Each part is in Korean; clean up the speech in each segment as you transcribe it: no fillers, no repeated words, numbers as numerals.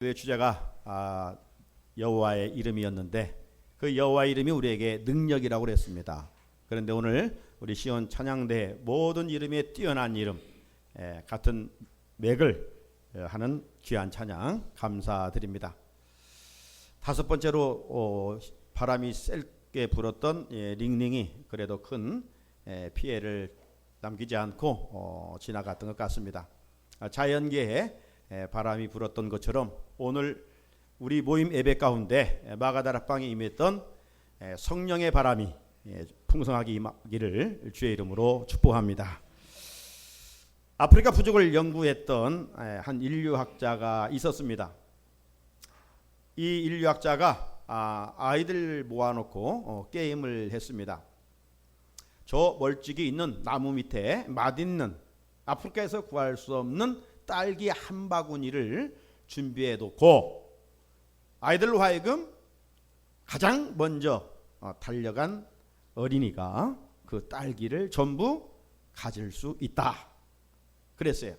그 주제가 여호와의 이름이었는데 그 여호와의 이름이 우리에게 능력이라고 그랬습니다. 그런데 오늘 우리 시온 찬양대 모든 이름에 뛰어난 이름 같은 맥을 하는 귀한 찬양 감사드립니다. 다섯 번째로 바람이 세게 불었던 링링이 그래도 큰 피해를 남기지 않고 지나갔던 것 같습니다. 자연계에 바람이 불었던 것처럼 오늘 우리 모임 예배 가운데 마가다락방에 임했던 성령의 바람이 풍성하게 임하기를 주의 이름으로 축복합니다. 아프리카 부족을 연구했던 한 인류학자가 있었습니다. 이 인류학자가 아이들 모아놓고 게임을 했습니다. 저 멀찍이 있는 나무 밑에 맛있는 아프리카에서 구할 수 없는 딸기 한 바구니를 준비해 놓고 아이들로 하여금 가장 먼저 달려간 어린이가 그 딸기를 전부 가질 수 있다 그랬어요.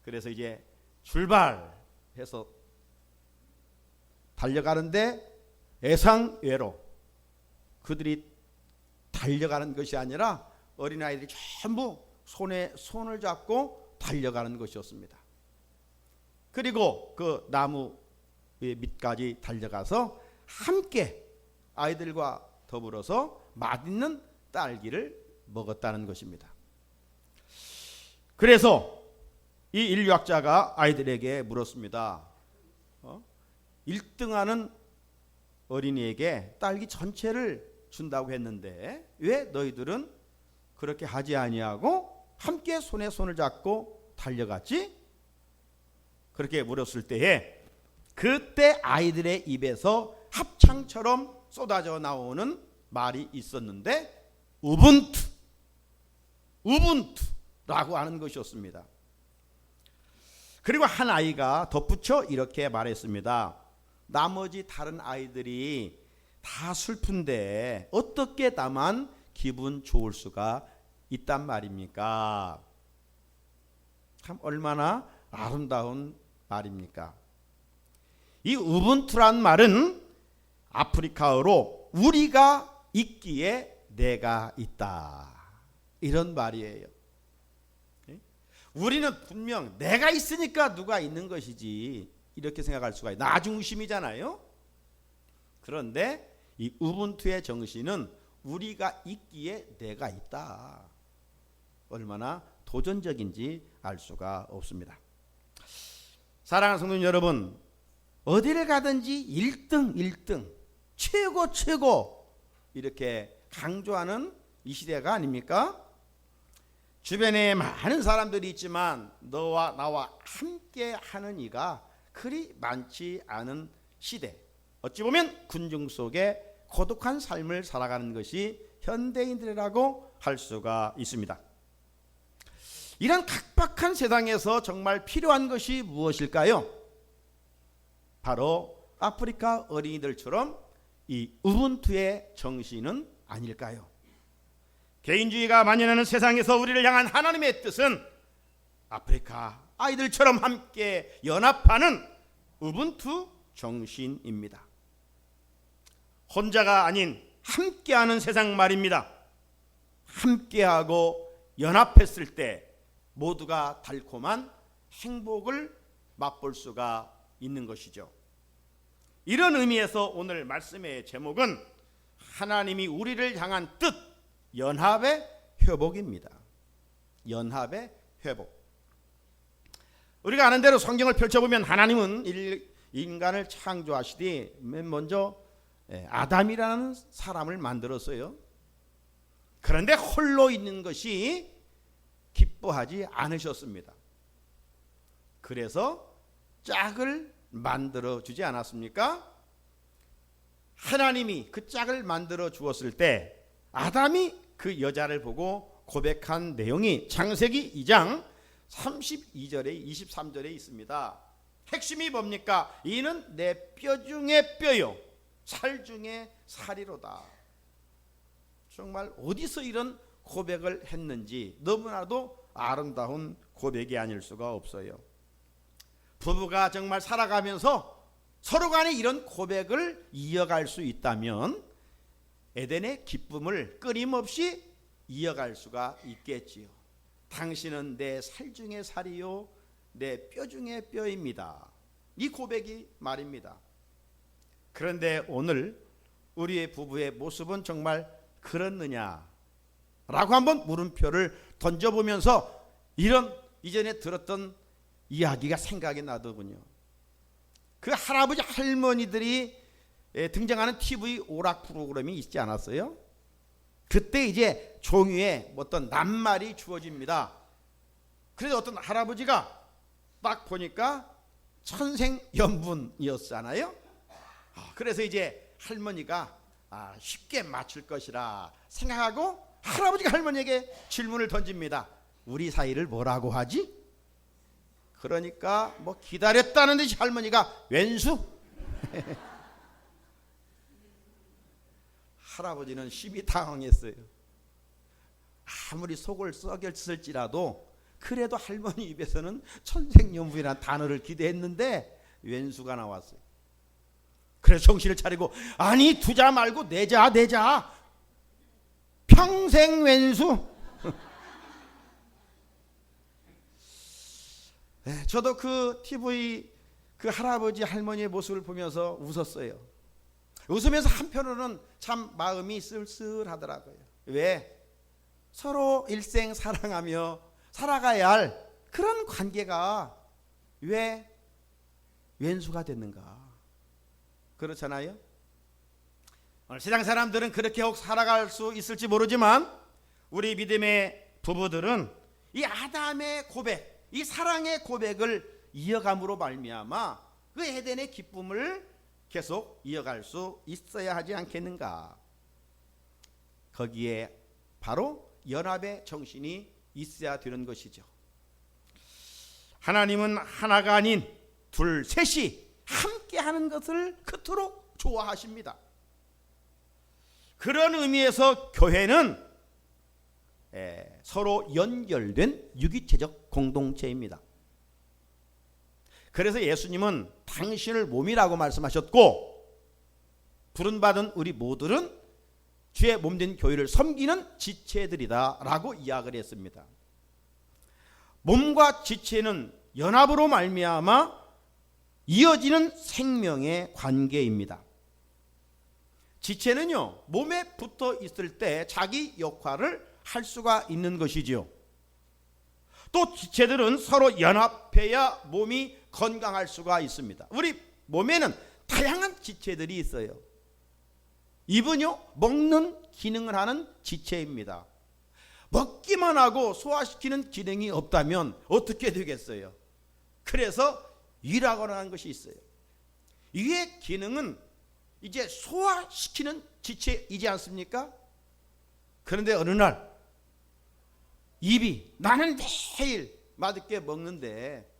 그래서 이제 출발해서 달려가는데 예상외로 그들이 달려가는 것이 아니라 어린아이들이 전부 손에 손을 잡고 달려가는 것이었습니다. 그리고 그 나무 밑까지 달려가서 함께 아이들과 더불어서 맛있는 딸기를 먹었다는 것입니다. 그래서 이 인류학자가 아이들에게 물었습니다. 1등하는 어린이에게 딸기 전체를 준다고 했는데 왜 너희들은 그렇게 하지 아니하고 함께 손에 손을 잡고 달려갔지? 그렇게 물었을 때에 그때 아이들의 입에서 합창처럼 쏟아져 나오는 말이 있었는데 우분투라고 하는 것이었습니다. 그리고 한 아이가 덧붙여 이렇게 말했습니다. 나머지 다른 아이들이 다 슬픈데 어떻게 나만 기분 좋을 수가 있단 말입니까? 참 얼마나 아름다운 말입니까? 이 우분투란 말은 아프리카어로 우리가 있기에 내가 있다 이런 말이에요. 우리는 분명 내가 있으니까 누가 있는 것이지 이렇게 생각할 수가 있어요. 나중심이잖아요. 그런데 이 우분투의 정신은 우리가 있기에 내가 있다. 얼마나 도전적인지 알 수가 없습니다. 사랑하는 성도 여러분, 어디를 가든지 1등 최고 이렇게 강조하는 이 시대가 아닙니까? 주변에 많은 사람들이 있지만 너와 나와 함께 하는 이가 그리 많지 않은 시대. 어찌 보면 군중 속에 고독한 삶을 살아가는 것이 현대인들이라고 할 수가 있습니다. 이런 각박한 세상에서 정말 필요한 것이 무엇일까요? 바로 아프리카 어린이들처럼 이 우분투의 정신은 아닐까요? 개인주의가 만연하는 세상에서 우리를 향한 하나님의 뜻은 아프리카 아이들처럼 함께 연합하는 우분투 정신입니다. 혼자가 아닌 함께하는 세상 말입니다. 함께하고 연합했을 때 모두가 달콤한 행복을 맛볼 수가 있는 것이죠. 이런 의미에서 오늘 말씀의 제목은 하나님이 우리를 향한 뜻, 연합의 회복입니다. 연합의 회복. 우리가 아는 대로 성경을 펼쳐보면 하나님은 인간을 창조하시되 맨 먼저 아담이라는 사람을 만들었어요. 그런데 홀로 있는 것이 기뻐하지 않으셨습니다. 그래서 짝을 만들어 주지 않았습니까? 하나님이 그 짝을 만들어 주었을 때 아담이 그 여자를 보고 고백한 내용이 창세기 2장 32절에 23절에 있습니다. 핵심이 뭡니까? 이는 내 뼈 중에 뼈요 살 중에 살이로다. 정말 어디서 이런 고백을 했는지 너무나도 아름다운 고백이 아닐 수가 없어요. 부부가 정말 살아가면서 서로 간에 이런 고백을 이어갈 수 있다면 에덴의 기쁨을 끊임없이 이어갈 수가 있겠지요. 당신은 내 살 중에 살이요 내 뼈 중에 뼈입니다. 이 고백이 말입니다. 그런데 오늘 우리의 부부의 모습은 정말 그렇느냐 라고 한번 물음표를 던져보면서 이런 이전에 들었던 이야기가 생각이 나더군요. 그 할아버지 할머니들이 등장하는 TV 오락 프로그램이 있지 않았어요? 그때 이제 종이에 어떤 낱말이 주어집니다. 그래서 어떤 할아버지가 딱 보니까 천생연분이었잖아요. 그래서 이제 할머니가 쉽게 맞출 것이라 생각하고 할아버지가 할머니에게 질문을 던집니다. 우리 사이를 뭐라고 하지? 그러니까 뭐 기다렸다는 듯이 할머니가 왼수? 할아버지는 심히 당황했어요. 아무리 속을 썩였을지라도 그래도 할머니 입에서는 천생연분이라는 단어를 기대했는데 왼수가 나왔어요. 그래서 정신을 차리고 아니 두자 말고 내자 평생 왼수. 네, 저도 그 TV 그 할아버지 할머니의 모습을 보면서 웃었어요. 웃으면서 한편으로는 참 마음이 쓸쓸하더라고요. 왜? 서로 일생 사랑하며 살아가야 할 그런 관계가 왜 왼수가 됐는가? 그렇잖아요. 오늘 세상 사람들은 그렇게 혹 살아갈 수 있을지 모르지만 우리 믿음의 부부들은 이 아담의 고백, 이 사랑의 고백을 이어감으로 말미암아 그 에덴의 기쁨을 계속 이어갈 수 있어야 하지 않겠는가? 거기에 바로 연합의 정신이 있어야 되는 것이죠. 하나님은 하나가 아닌 둘, 셋이 함께하는 것을 그토록 좋아하십니다. 그런 의미에서 교회는 서로 연결된 유기체적 공동체입니다. 그래서 예수님은 당신을 몸이라고 말씀하셨고 부름받은 우리 모두는 주의 몸된 교회를 섬기는 지체들이다 라고 이야기를 했습니다. 몸과 지체는 연합으로 말미암아 이어지는 생명의 관계입니다. 지체는요 몸에 붙어 있을 때 자기 역할을 할 수가 있는 것이지요. 또 지체들은 서로 연합해야 몸이 건강할 수가 있습니다. 우리 몸에는 다양한 지체들이 있어요. 입은요 먹는 기능을 하는 지체입니다. 먹기만 하고 소화시키는 기능이 없다면 어떻게 되겠어요? 그래서 위라고 하는 것이 있어요. 위의 기능은 이제 소화시키는 지체이지 않습니까? 그런데 어느 날 입이 나는 매일 맛있게 먹는데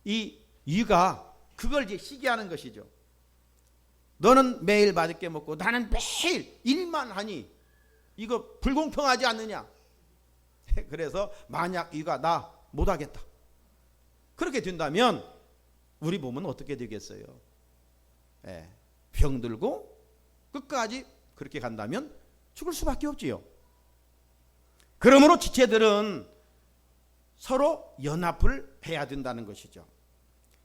이 위가 그걸 이제 시기하는 것이죠. 너는 매일 맛있게 먹고 나는 매일 일만 하니 이거 불공평하지 않느냐? 그래서 만약 위가 나 못하겠다 그렇게 된다면 우리 몸은 어떻게 되겠어요? 병들고 끝까지 그렇게 간다면 죽을 수밖에 없지요. 그러므로 지체들은 서로 연합을 해야 된다는 것이죠.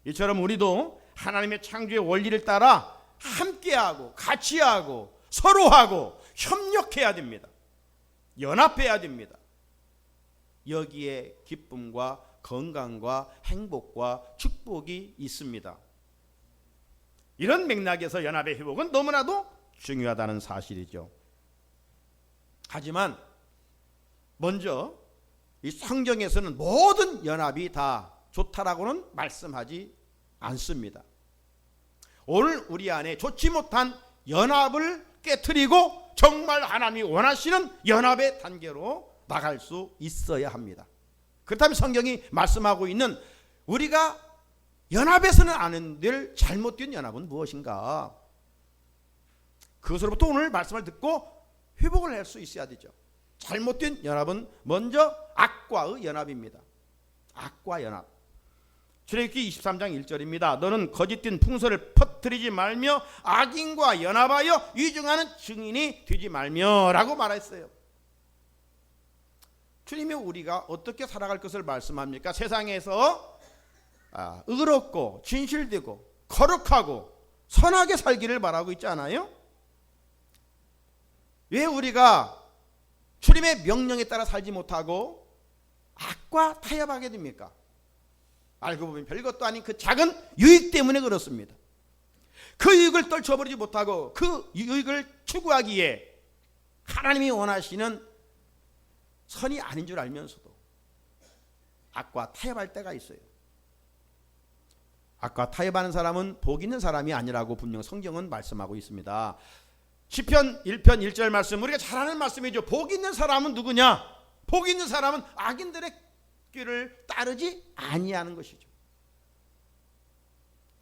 이처럼 우리도 하나님의 창조의 원리를 따라 함께하고 같이 하고 서로 하고 협력해야 됩니다. 연합해야 됩니다. 여기에 기쁨과 건강과 행복과 축복이 있습니다. 이런 맥락에서 연합의 회복은 너무나도 중요하다는 사실이죠. 하지만 먼저 이 성경에서는 모든 연합이 다 좋다라고는 말씀하지 않습니다. 오늘 우리 안에 좋지 못한 연합을 깨트리고 정말 하나님이 원하시는 연합의 단계로 나갈 수 있어야 합니다. 그렇다면 성경이 말씀하고 있는 우리가 연합에서는 안 될 잘못된 연합은 무엇인가? 그것으로부터 오늘 말씀을 듣고 회복을 할 수 있어야 되죠. 잘못된 연합은 먼저 악과의 연합입니다. 악과 연합. 출애굽기 23장 1절입니다. 너는 거짓된 풍설을 퍼뜨리지 말며 악인과 연합하여 위증하는 증인이 되지 말며 라고 말했어요. 주님이 우리가 어떻게 살아갈 것을 말씀합니까? 세상에서 의롭고 진실되고 거룩하고 선하게 살기를 바라고 있지 않아요? 왜 우리가 주님의 명령에 따라 살지 못하고 악과 타협하게 됩니까? 알고 보면 별것도 아닌 그 작은 유익 때문에 그렇습니다. 그 유익을 떨쳐버리지 못하고 그 유익을 추구하기에 하나님이 원하시는 선이 아닌 줄 알면서도 악과 타협할 때가 있어요. 악과 타협하는 사람은 복 있는 사람이 아니라고 분명 성경은 말씀하고 있습니다. 시편 1편 1절 말씀, 우리가 잘 아는 말씀이죠. 복 있는 사람은 누구냐? 복 있는 사람은 악인들의 길을 따르지 아니하는 것이죠.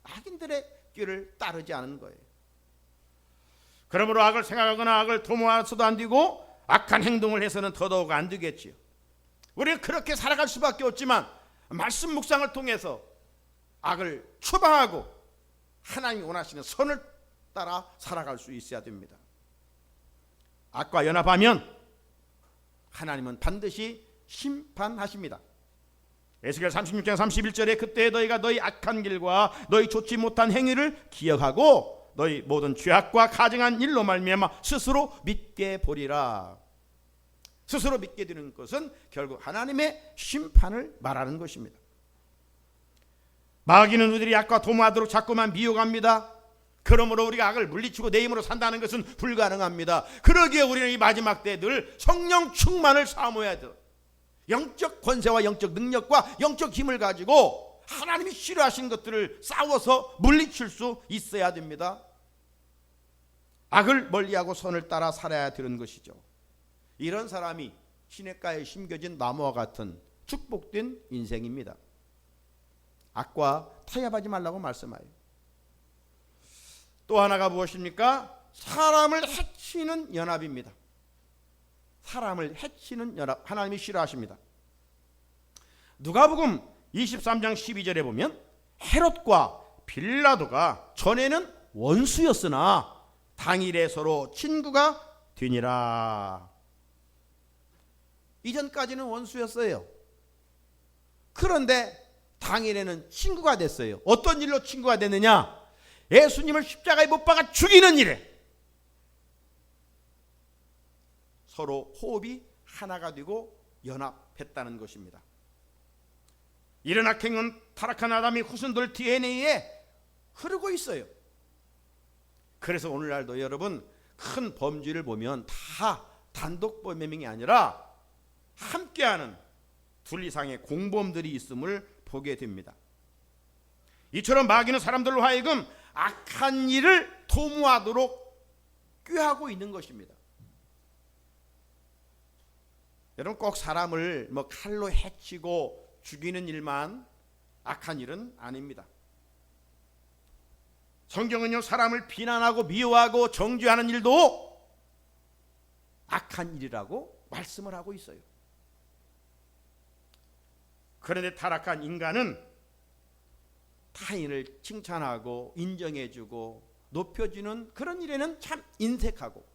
악인들의 길을 따르지 않은 거예요. 그러므로 악을 생각하거나 악을 도모해서도 안 되고 악한 행동을 해서는 더더욱 안 되겠지요. 우리는 그렇게 살아갈 수밖에 없지만 말씀 묵상을 통해서 악을 추방하고 하나님이 원하시는 선을 따라 살아갈 수 있어야 됩니다. 악과 연합하면 하나님은 반드시 심판하십니다. 에스겔 36장 31절에 그때 너희가 너희 악한 길과 너희 좋지 못한 행위를 기억하고 너희 모든 죄악과 가증한 일로 말미암아 스스로 믿게 보리라. 스스로 믿게 되는 것은 결국 하나님의 심판을 말하는 것입니다. 마귀는 우리들이 악과 도모하도록 자꾸만 미혹합니다. 그러므로 우리가 악을 물리치고 내 힘으로 산다는 것은 불가능합니다. 그러기에 우리는 이 마지막 때 늘 성령 충만을 사모해야 돼요. 영적 권세와 영적 능력과 영적 힘을 가지고 하나님이 싫어하시는 것들을 싸워서 물리칠 수 있어야 됩니다. 악을 멀리하고 선을 따라 살아야 되는 것이죠. 이런 사람이 시냇가에 심겨진 나무와 같은 축복된 인생입니다. 악과 타협하지 말라고 말씀하여. 또 하나가 무엇입니까? 사람을 해치는 연합입니다. 사람을 해치는 연합, 하나님이 싫어하십니다. 누가복음 23장 12절에 보면 헤롯과 빌라도가 전에는 원수였으나 당일에 서로 친구가 되니라. 이전까지는 원수였어요. 그런데 당일에는 친구가 됐어요. 어떤 일로 친구가 됐느냐? 예수님을 십자가에 못 박아 죽이는 일에 서로 호흡이 하나가 되고 연합했다는 것입니다. 이런 악행은 타락한 아담의 후손들 DNA에 흐르고 있어요. 그래서 오늘날도 여러분 큰 범죄를 보면 다 단독 범행이 아니라 함께하는 둘 이상의 공범들이 있음을 보게 됩니다. 이처럼 마귀는 사람들로 하여금 악한 일을 도모하도록 꾀하고 있는 것입니다. 여러분 꼭 사람을 칼로 해치고 죽이는 일만 악한 일은 아닙니다. 성경은요 사람을 비난하고 미워하고 정죄하는 일도 악한 일이라고 말씀을 하고 있어요. 그런데 타락한 인간은 타인을 칭찬하고 인정해주고 높여주는 그런 일에는 참 인색하고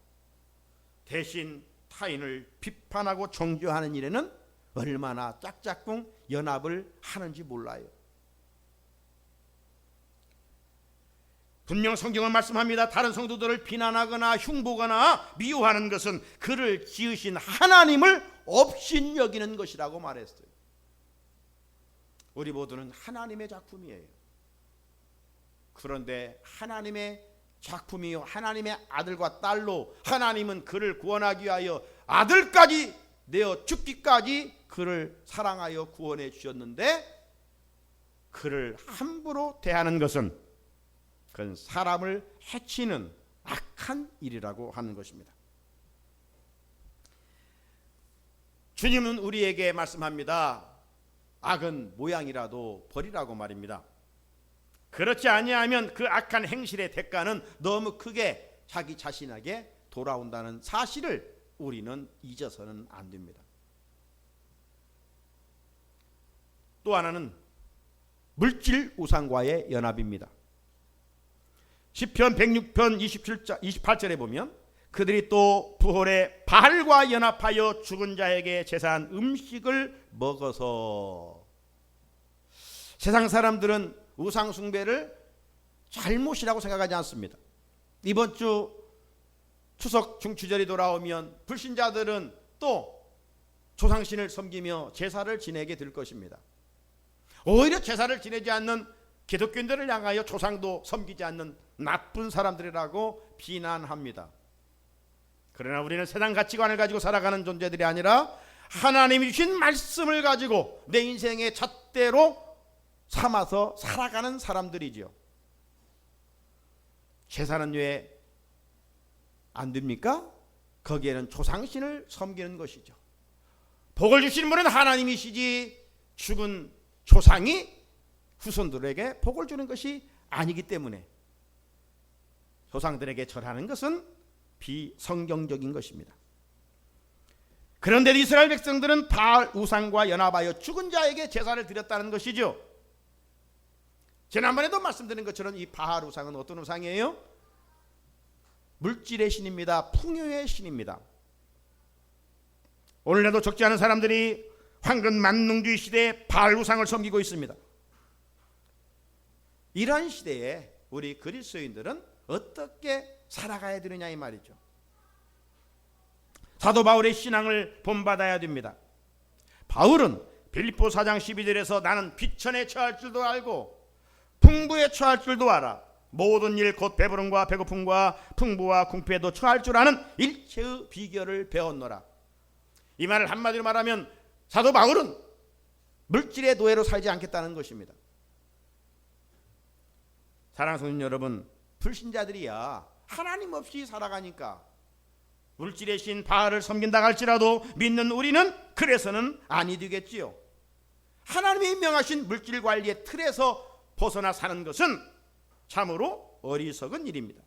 대신 타인을 비판하고 정죄하는 일에는 얼마나 짝짝꿍 연합을 하는지 몰라요. 분명 성경은 말씀합니다. 다른 성도들을 비난하거나 흉보거나 미워하는 것은 그를 지으신 하나님을 업신여기는 것이라고 말했어요. 우리 모두는 하나님의 작품이에요. 그런데 하나님의 작품이요 하나님의 아들과 딸로 하나님은 그를 구원하기 위하여 아들까지 내어 죽기까지 그를 사랑하여 구원해 주셨는데 그를 함부로 대하는 것은 그건 사람을 해치는 악한 일이라고 하는 것입니다. 주님은 우리에게 말씀합니다. 악은 모양이라도 버리라고 말입니다. 그렇지 아니하면 그 악한 행실의 대가는 너무 크게 자기 자신에게 돌아온다는 사실을 우리는 잊어서는 안 됩니다. 또 하나는 물질 우상과의 연합입니다. 시편 106편 28절에 보면 그들이 또 부홀의 바알과 연합하여 죽은 자에게 제사한 음식을 먹어서. 세상 사람들은 우상 숭배를 잘못이라고 생각하지 않습니다. 이번 주 추석 중추절이 돌아오면 불신자들은 또 조상신을 섬기며 제사를 지내게 될 것입니다. 오히려 제사를 지내지 않는 기독교인들을 향하여 조상도 섬기지 않는 나쁜 사람들이라고 비난합니다. 그러나 우리는 세상 가치관을 가지고 살아가는 존재들이 아니라 하나님이 주신 말씀을 가지고 내 인생의 잣대로 삼아서 살아가는 사람들이죠. 제사는 왜 안 됩니까? 거기에는 조상신을 섬기는 것이죠. 복을 주시는 분은 하나님이시지 죽은 조상이 후손들에게 복을 주는 것이 아니기 때문에 조상들에게 절하는 것은 비성경적인 것입니다. 그런데 이스라엘 백성들은 바알 우상과 연합하여 죽은 자에게 제사를 드렸다는 것이죠. 지난번에도 말씀드린 것처럼 이 바알 우상은 어떤 우상이에요? 물질의 신입니다. 풍요의 신입니다. 오늘날도 적지 않은 사람들이 황금 만능주의 시대에 바알 우상을 섬기고 있습니다. 이러한 시대에 우리 그리스도인들은 어떻게 살아가야 되느냐 이 말이죠. 사도 바울의 신앙을 본받아야 됩니다. 바울은 빌립보 4장 12절에서 나는 비천에 처할 줄도 알고 풍부에 처할 줄도 알아. 모든 일 곧 배부름과 배고픔과 풍부와 궁핍에도 처할 줄 아는 일체의 비결을 배웠노라. 이 말을 한마디로 말하면 사도 바울은 물질의 노예로 살지 않겠다는 것입니다. 사랑하는 성도 여러분, 불신자들이야 하나님 없이 살아가니까 물질의 신 바알을 섬긴다 할지라도 믿는 우리는 그래서는 아니 되겠지요. 하나님이 명하신 물질 관리의 틀에서 벗어나 사는 것은 참으로 어리석은 일입니다.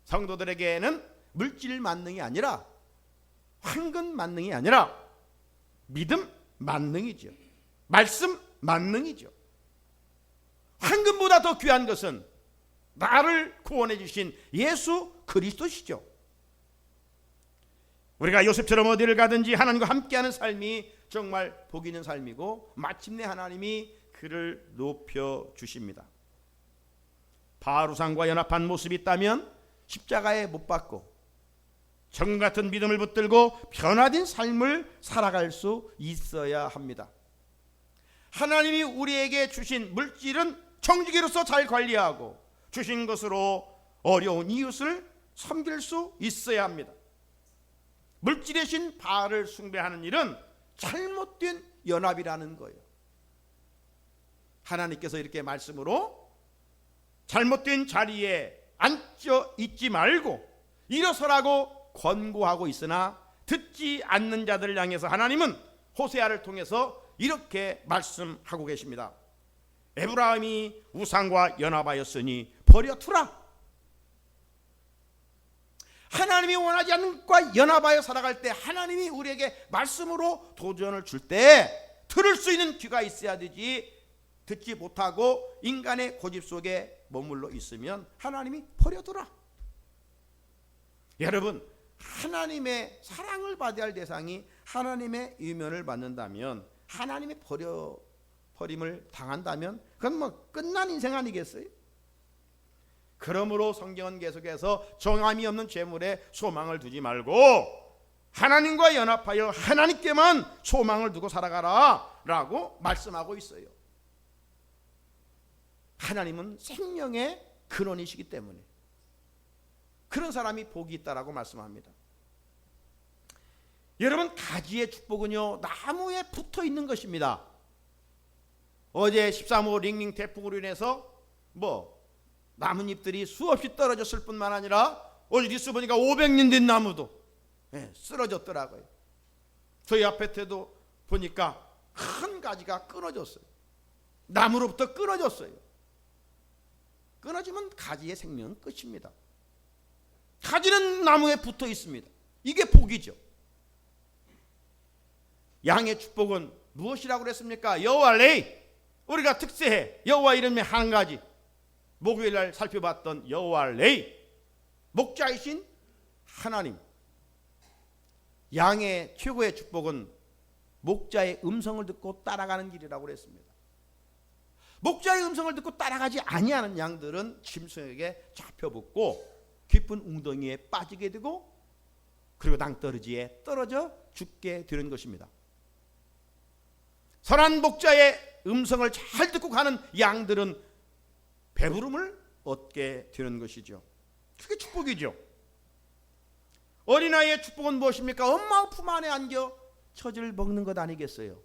성도들에게는 물질 만능이 아니라 황금 만능이 아니라 믿음 만능이죠. 말씀 만능이죠. 황금보다 더 귀한 것은 나를 구원해 주신 예수 그리스도시죠. 우리가 요셉처럼 어디를 가든지 하나님과 함께하는 삶이 정말 복 있는 삶이고 마침내 하나님이 그를 높여주십니다. 바알 우상과 연합한 모습이 있다면 십자가에 못 박고 정 같은 믿음을 붙들고 변화된 삶을 살아갈 수 있어야 합니다. 하나님이 우리에게 주신 물질은 청지기로서 잘 관리하고 주신 것으로 어려운 이웃을 섬길 수 있어야 합니다. 물질의 신 바알을 숭배하는 일은 잘못된 연합이라는 거예요. 하나님께서 이렇게 말씀으로 잘못된 자리에 앉아 있지 말고 일어서라고 권고하고 있으나 듣지 않는 자들을 향해서 하나님은 호세아를 통해서 이렇게 말씀하고 계십니다. 에브라임이 우상과 연합하였으니 버려두라. 하나님이 원하지 않는 것과 연합하여 살아갈 때 하나님이 우리에게 말씀으로 도전을 줄 때 들을 수 있는 귀가 있어야 되지, 듣지 못하고 인간의 고집 속에 머물러 있으면 하나님이 버려두라. 여러분, 하나님의 사랑을 받아야 할 대상이 하나님의 유면을 받는다면, 하나님의 버림을 당한다면 그건 뭐 끝난 인생 아니겠어요? 그러므로 성경은 계속해서 정함이 없는 재물에 소망을 두지 말고 하나님과 연합하여 하나님께만 소망을 두고 살아가라 라고 말씀하고 있어요. 하나님은 생명의 근원이시기 때문에 그런 사람이 복이 있다라고 말씀합니다. 여러분, 가지의 축복은요 나무에 붙어 있는 것입니다. 어제 13호 링링 태풍으로 인해서 나뭇잎들이 수없이 떨어졌을 뿐만 아니라 오늘 뉴스 보니까 500년 된 나무도 쓰러졌더라고요. 저희 아파트에도 보니까 큰 가지가 끊어졌어요. 나무로부터 끊어졌어요. 끊어지면 가지의 생명은 끝입니다. 가지는 나무에 붙어 있습니다. 이게 복이죠. 양의 축복은 무엇이라고 그랬습니까? 여호와 레이, 우리가 특세해 여호와 이름에 한 가지, 목요일 날 살펴봤던 여호와 레이, 목자이신 하나님. 양의 최고의 축복은 목자의 음성을 듣고 따라가는 길이라고 그랬습니다. 목자의 음성을 듣고 따라가지 아니하는 양들은 짐승에게 잡혀붙고 깊은 웅덩이에 빠지게 되고, 그리고 낭떠러지에 떨어져 죽게 되는 것입니다. 선한 목자의 음성을 잘 듣고 가는 양들은 배부름을 얻게 되는 것이죠. 그게 축복이죠. 어린아이의 축복은 무엇입니까? 엄마 품 안에 안겨 젖을 먹는 것 아니겠어요?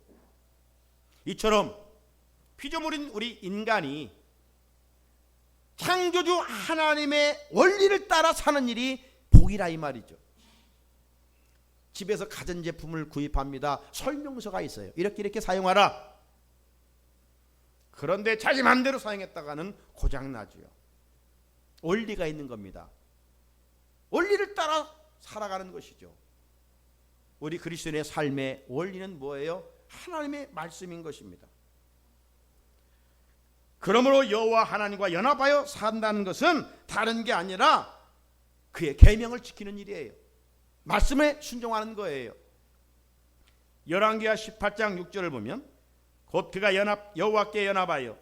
이처럼 피조물인 우리 인간이 창조주 하나님의 원리를 따라 사는 일이 복이라 이 말이죠. 집에서 가전제품을 구입합니다. 설명서가 있어요. 이렇게 사용하라. 그런데 자기 마음대로 사용했다가는 고장나죠. 원리가 있는 겁니다. 원리를 따라 살아가는 것이죠. 우리 그리스도인의 삶의 원리는 뭐예요? 하나님의 말씀인 것입니다. 그러므로 여호와 하나님과 연합하여 산다는 것은 다른 게 아니라 그의 계명을 지키는 일이에요. 말씀에 순종하는 거예요. 열왕기하 18장 6절을 보면 곧 그가 여호와께 연합하여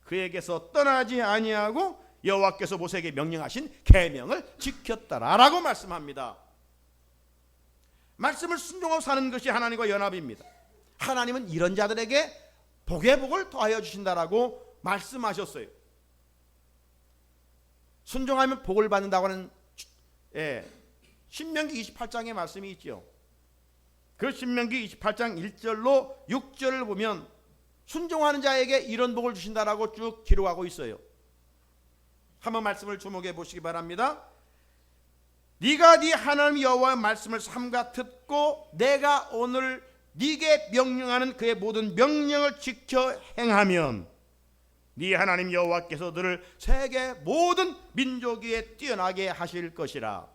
그에게서 떠나지 아니하고 여호와께서 모세에게 명령하신 계명을 지켰다라고 말씀합니다. 말씀을 순종하고 사는 것이 하나님과 연합입니다. 하나님은 이런 자들에게 복의 복을 더하여 주신다라고 말씀하셨어요. 순종하면 복을 받는다고 하는 신명기 28장의 말씀이 있죠. 그 신명기 28장 1절로 6절을 보면 순종하는 자에게 이런 복을 주신다라고 쭉 기록하고 있어요. 한번 말씀을 주목해 보시기 바랍니다. 네가 네 하나님 여호와의 말씀을 삼가 듣고 내가 오늘 네게 명령하는 그의 모든 명령을 지켜 행하면 네 하나님 여호와께서 너를 세계 모든 민족 위에 뛰어나게 하실 것이라.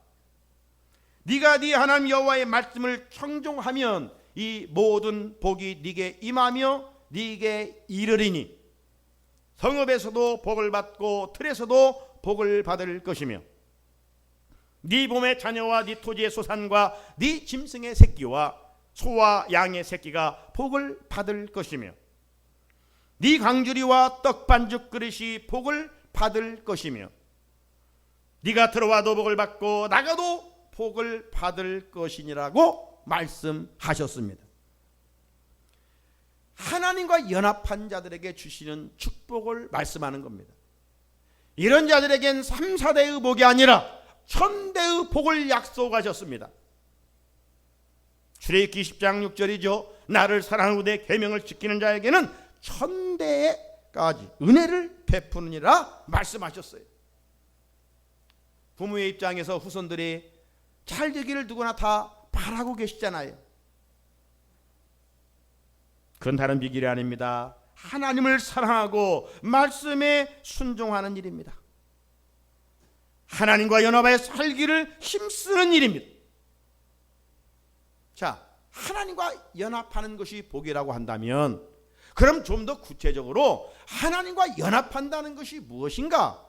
네가 네 하나님 여호와의 말씀을 청종하면 이 모든 복이 네게 임하며 네게 이르리니 성읍에서도 복을 받고 들에서도 복을 받을 것이며 네 몸의 자녀와 네 토지의 소산과 네 짐승의 새끼와 소와 양의 새끼가 복을 받을 것이며 네 강주리와 떡반죽 그릇이 복을 받을 것이며 네가 들어와도 복을 받고 나가도 복을 받을 것이니라고 말씀하셨습니다. 하나님과 연합한 자들에게 주시는 축복을 말씀하는 겁니다. 이런 자들에겐 3, 4대의 복이 아니라 천대의 복을 약속하셨습니다. 출애굽기 10장 6절이죠. 나를 사랑하고 내 계명을 지키는 자에게는 천대까지 은혜를 베푸느니라 말씀하셨어요. 부모의 입장에서 후손들이 잘 되기를 누구나 다 바라고 계시잖아요. 그건 다른 비결이 아닙니다. 하나님을 사랑하고 말씀에 순종하는 일입니다. 하나님과 연합하여 살기를 힘쓰는 일입니다. 자, 하나님과 연합하는 것이 복이라고 한다면 그럼 좀 더 구체적으로 하나님과 연합한다는 것이 무엇인가?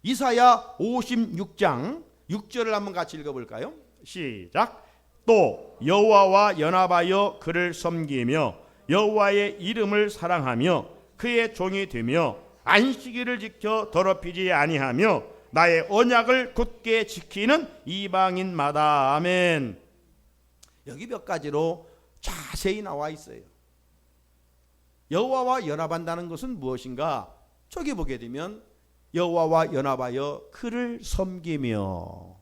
이사야 56장 6절을 한번 같이 읽어볼까요? 시작. 또 여호와와 연합하여 그를 섬기며 여호와의 이름을 사랑하며 그의 종이 되며 안식일을 지켜 더럽히지 아니하며 나의 언약을 굳게 지키는 이방인마다. 아멘. 여기 몇 가지로 자세히 나와 있어요. 여호와와 연합한다는 것은 무엇인가? 저기 보게 되면 여호와와 연합하여 그를 섬기며,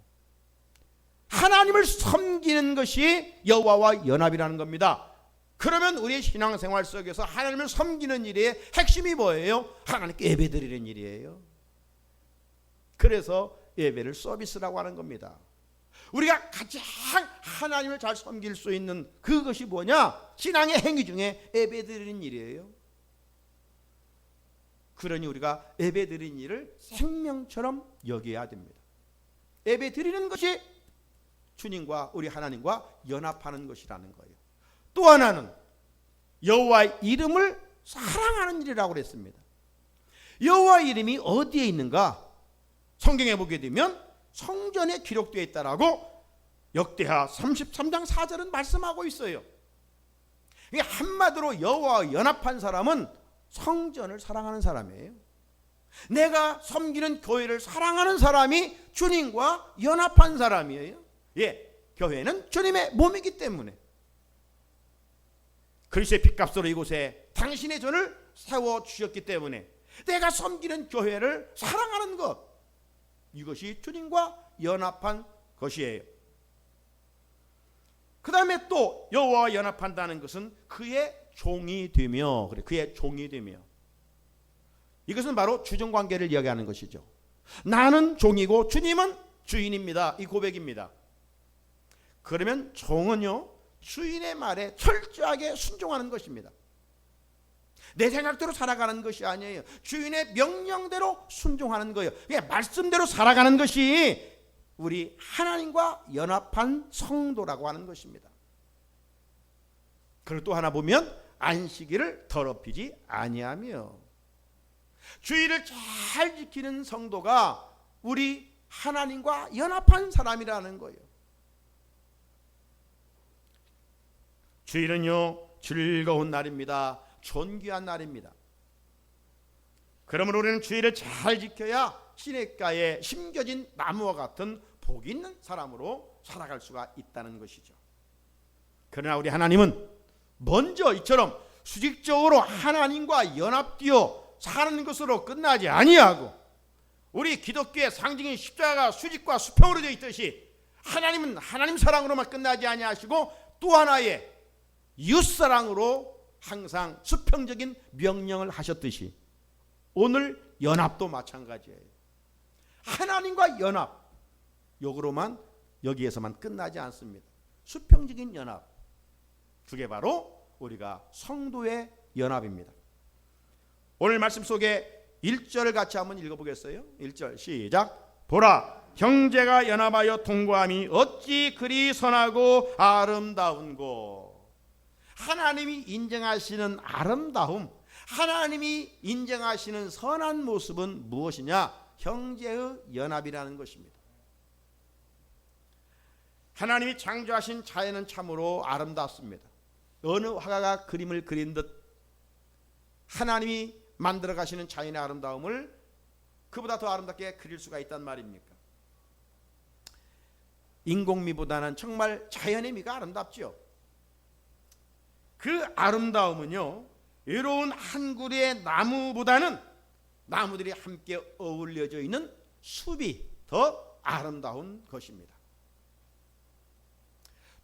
하나님을 섬기는 것이 여호와와 연합이라는 겁니다. 그러면 우리의 신앙생활 속에서 하나님을 섬기는 일의 핵심이 뭐예요? 하나님께 예배드리는 일이에요. 그래서 예배를 서비스라고 하는 겁니다. 우리가 가장 하나님을 잘 섬길 수 있는 그것이 뭐냐? 신앙의 행위 중에 예배드리는 일이에요. 그러니 우리가 예배드리는 일을 생명처럼 여겨야 됩니다. 예배드리는 것이 주님과 우리 하나님과 연합하는 것이라는 거예요. 또 하나는 여호와의 이름을 사랑하는 일이라고 그랬습니다. 여호와 이름이 어디에 있는가? 성경에 보게 되면 성전에 기록되어 있다라고 역대하 33장 4절은 말씀하고 있어요. 한마디로 여호와와 연합한 사람은 성전을 사랑하는 사람이에요. 내가 섬기는 교회를 사랑하는 사람이 주님과 연합한 사람이에요. 교회는 주님의 몸이기 때문에 그리스도의 핏값으로 이곳에 당신의 전을 세워주셨기 때문에 내가 섬기는 교회를 사랑하는 것, 이것이 주님과 연합한 것이에요. 그 다음에 또 여호와와 연합한다는 것은 그의 종이 되며, 그의 종이 되며, 이것은 바로 주종관계를 이야기하는 것이죠. 나는 종이고 주님은 주인입니다. 이 고백입니다. 그러면 종은요, 주인의 말에 철저하게 순종하는 것입니다. 내 생각대로 살아가는 것이 아니에요. 주인의 명령대로 순종하는 거예요. 말씀대로 살아가는 것이 우리 하나님과 연합한 성도라고 하는 것입니다. 그리고 또 하나 보면 안식일을 더럽히지 아니하며, 주의를 잘 지키는 성도가 우리 하나님과 연합한 사람이라는 거예요. 주일은요, 즐거운 날입니다. 존귀한 날입니다. 그러므로 우리는 주일을 잘 지켜야 시냇가에 심겨진 나무와 같은 복 있는 사람으로 살아갈 수가 있다는 것이죠. 그러나 우리 하나님은 먼저 이처럼 수직적으로 하나님과 연합되어 사는 것으로 끝나지 아니하고, 우리 기독교의 상징인 십자가가 수직과 수평으로 되어 있듯이 하나님은 하나님 사랑으로만 끝나지 아니하시고 또 하나의 이웃사랑으로 항상 수평적인 명령을 하셨듯이 오늘 연합도 마찬가지예요. 하나님과 연합, 여기에서만 끝나지 않습니다. 수평적인 연합, 그게 바로 우리가 성도의 연합입니다. 오늘 말씀 속에 1절을 같이 한번 읽어보겠어요. 1절 시작. 보라, 형제가 연합하여 동거함이 어찌 그리 선하고 아름다운고. 하나님이 인정하시는 아름다움, 하나님이 인정하시는 선한 모습은 무엇이냐? 형제의 연합이라는 것입니다. 하나님이 창조하신 자연은 참으로 아름답습니다. 어느 화가가 그림을 그린 듯 하나님이 만들어 가시는 자연의 아름다움을 그보다 더 아름답게 그릴 수가 있단 말입니까? 인공미보다는 정말 자연의 미가 아름답죠. 그 아름다움은요, 외로운 한 그루의 나무보다는 나무들이 함께 어울려져 있는 숲이 더 아름다운 것입니다.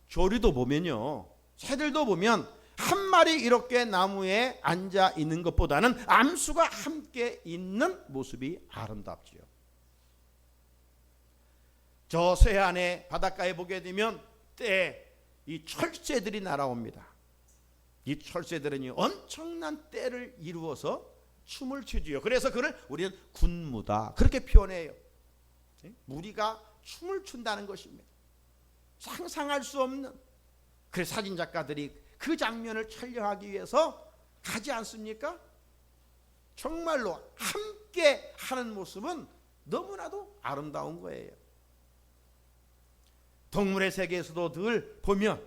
조류도 보면요, 새들도 보면 한 마리 이렇게 나무에 앉아 있는 것보다는 암수가 함께 있는 모습이 아름답지요. 저 서해안의 바닷가에 보게 되면 때에 이 철새들이 날아옵니다. 이 철새들은 엄청난 떼를 이루어서 춤을 추지요. 그래서 그를 우리는 군무다 그렇게 표현해요. 무리가 춤을 춘다는 것입니다. 상상할 수 없는, 그래서 사진작가들이 그 장면을 촬영하기 위해서 가지 않습니까? 정말로 함께 하는 모습은 너무나도 아름다운 거예요. 동물의 세계에서도 늘 보면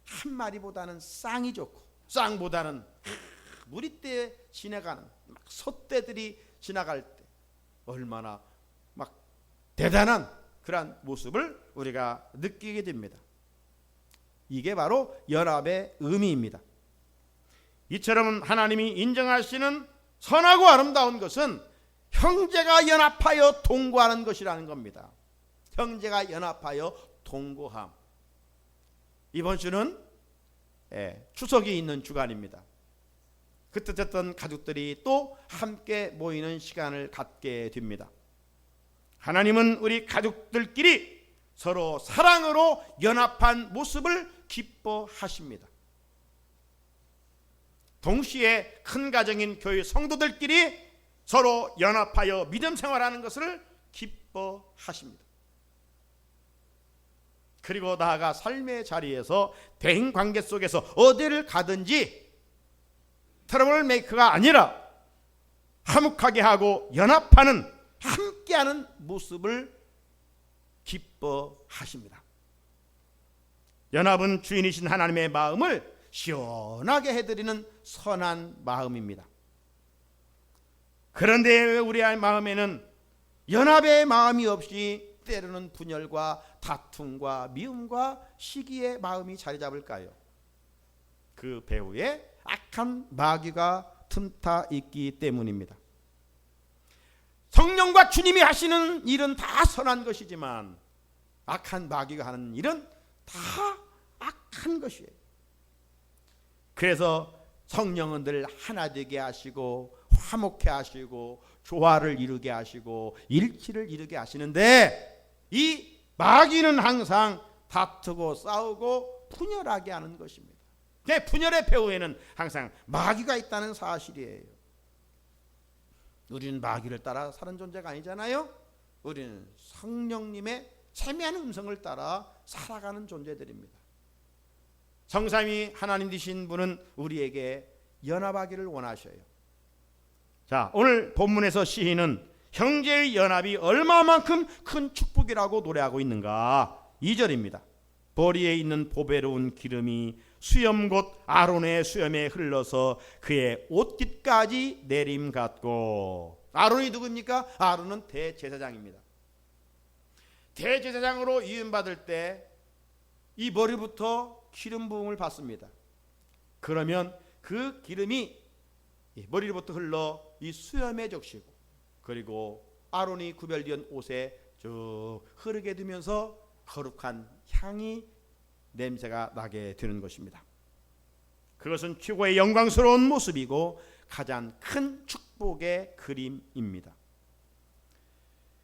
한 마리보다는 쌍이 좋고, 쌍보다는 무리떼에 지나가는 막 소떼들이 지나갈 때 얼마나 막 대단한 그러한 모습을 우리가 느끼게 됩니다. 이게 바로 연합의 의미입니다. 이처럼 하나님이 인정하시는 선하고 아름다운 것은 형제가 연합하여 동거하는 것이라는 겁니다. 형제가 연합하여 동거함. 이번 주는 추석이 있는 주간입니다. 그 뜻했던 가족들이 또 함께 모이는 시간을 갖게 됩니다. 하나님은 우리 가족들끼리 서로 사랑으로 연합한 모습을 기뻐하십니다. 동시에 큰 가정인 교회 성도들끼리 서로 연합하여 믿음 생활하는 것을 기뻐하십니다. 그리고 나아가 삶의 자리에서 대인 관계 속에서 어디를 가든지 트러블 메이커가 아니라 화목하게 하고 연합하는, 함께하는 모습을 기뻐하십니다. 연합은 주인이신 하나님의 마음을 시원하게 해드리는 선한 마음입니다. 그런데 우리의 마음에는 연합의 마음이 없이 때로는 분열과 다툼과 미움과 시기의 마음이 자리 잡을까요? 그 배후에 악한 마귀가 틈타 있기 때문입니다. 성령과 주님이 하시는 일은 다 선한 것이지만 악한 마귀가 하는 일은 다 악한 것이에요. 그래서 성령은 늘 하나 되게 하시고 화목해 하시고 조화를 이루게 하시고 일치를 이루게 하시는데, 이 마귀는 항상 다투고 싸우고 분열하게 하는 것입니다. 분열의 배후에는 항상 마귀가 있다는 사실이에요. 우리는 마귀를 따라 사는 존재가 아니잖아요. 우리는 성령님의 세미한 음성을 따라 살아가는 존재들입니다. 성삼위 하나님 되신 분은 우리에게 연합하기를 원하셔요. 자, 오늘 본문에서 시인은 형제의 연합이 얼마만큼 큰 축복이라고 노래하고 있는가. 2절입니다. 보리에 있는 보배로운 기름이 수염 곧 아론의 수염에 흘러서 그의 옷깃까지 내림 같고. 아론이 누굽니까? 아론은 대제사장입니다. 대제사장으로 이은받을 때 이 머리부터 기름 부음을 받습니다. 그러면 그 기름이 머리로부터 흘러 이 수염에 적시고, 그리고 아론이 구별된 옷에 쭉 흐르게 되면서 거룩한 향이, 냄새가 나게 되는 것입니다. 그것은 최고의 영광스러운 모습이고 가장 큰 축복의 그림입니다.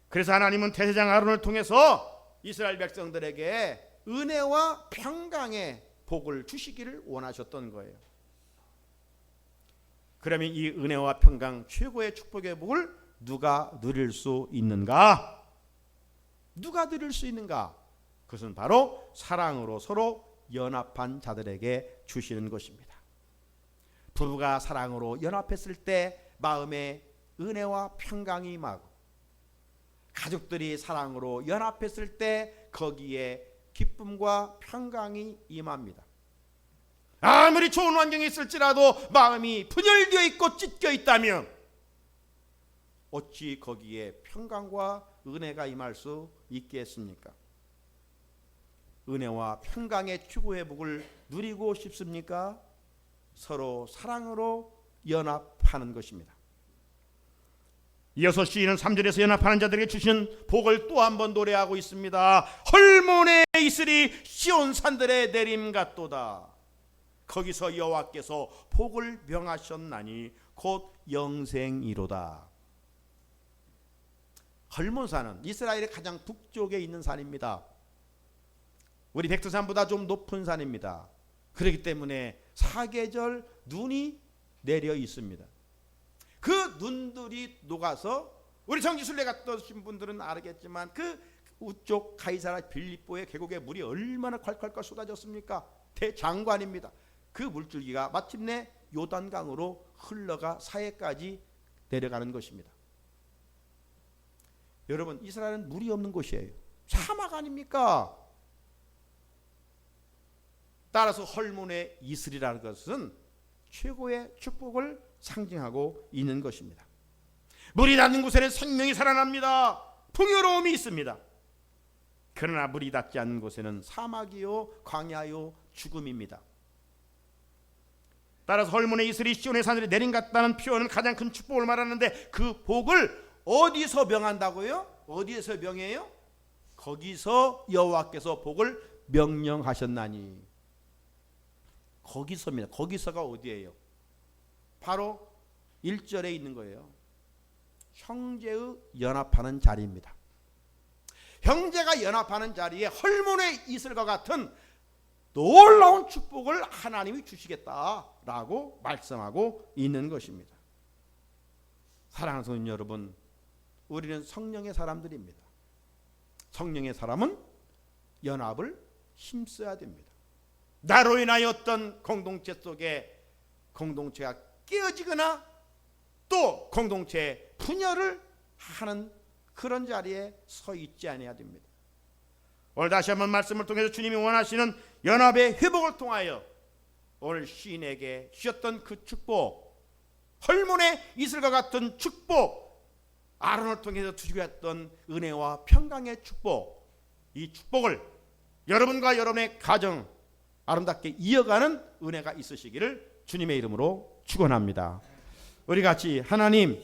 그래서 하나님은 대제사장 아론을 통해서 이스라엘 백성들에게 은혜와 평강의 복을 주시기를 원하셨던 거예요. 그러면 이 은혜와 평강, 최고의 축복의 복을 누가 누릴 수 있는가? 누가 누릴 수 있는가? 그것은 바로 사랑으로 서로 연합한 자들에게 주시는 것입니다. 부부가 사랑으로 연합했을 때 마음에 은혜와 평강이 임하고, 가족들이 사랑으로 연합했을 때 거기에 기쁨과 평강이 임합니다. 아무리 좋은 환경이 있을지라도 마음이 분열되어 있고 찢겨 있다면 어찌 거기에 평강과 은혜가 임할 수 있겠습니까? 은혜와 평강의 최고의 복을 누리고 싶습니까? 서로 사랑으로 연합하는 것입니다. 이어서 시인은 3절에서 연합하는 자들에게 주시는 복을 또 한 번 노래하고 있습니다. 헐몬의 이슬이 시온 산들에 내림 같도다. 거기서 여호와께서 복을 명하셨나니 곧 영생이로다. 헐몬산은 이스라엘의 가장 북쪽에 있는 산입니다. 우리 백두산보다 좀 높은 산입니다. 그렇기 때문에 사계절 눈이 내려 있습니다. 그 눈들이 녹아서, 우리 정지순례 갔다 오신 분들은 알겠지만 그 우쪽 가이사라 빌립보의 계곡에 물이 얼마나 콸콸콸 쏟아졌습니까? 대장관입니다. 그 물줄기가 마침내 요단강으로 흘러가 사해까지 내려가는 것입니다. 여러분, 이스라엘은 물이 없는 곳이에요. 사막 아닙니까? 따라서 헐몬의 이슬이라는 것은 최고의 축복을 상징하고 있는 것입니다. 물이 닿는 곳에는 생명이 살아납니다. 풍요로움이 있습니다. 그러나 물이 닿지 않는 곳에는 사막이요 광야요 죽음입니다. 따라서 헐몬의 이슬이 시온의 산들에 내린 같다는 표현은 가장 큰 축복을 말하는데, 그 복을 어디서 명한다고요? 어디에서 명해요? 거기서 여호와께서 복을 명령하셨나니. 거기서입니다. 거기서가 어디예요? 바로 1절에 있는 거예요. 형제의 연합하는 자리입니다. 형제가 연합하는 자리에 헐몬의 이슬과 같은 놀라운 축복을 하나님이 주시겠다라고 말씀하고 있는 것입니다. 사랑하는 성도 여러분, 우리는 성령의 사람들입니다. 성령의 사람은 연합을 힘써야 됩니다. 나로 인하여 어떤 공동체 속에 공동체가 깨어지거나 또 공동체 분열을 하는 그런 자리에 서 있지 않아야 됩니다. 오늘 다시 한번 말씀을 통해서 주님이 원하시는 연합의 회복을 통하여 오늘 시인에게 주셨던 그 축복, 헐문의 이슬과 같은 축복, 아론을 통해서 주셨던 은혜와 평강의 축복, 이 축복을 여러분과 여러분의 가정 아름답게 이어가는 은혜가 있으시기를 주님의 이름으로 축원합니다. 우리 같이 하나님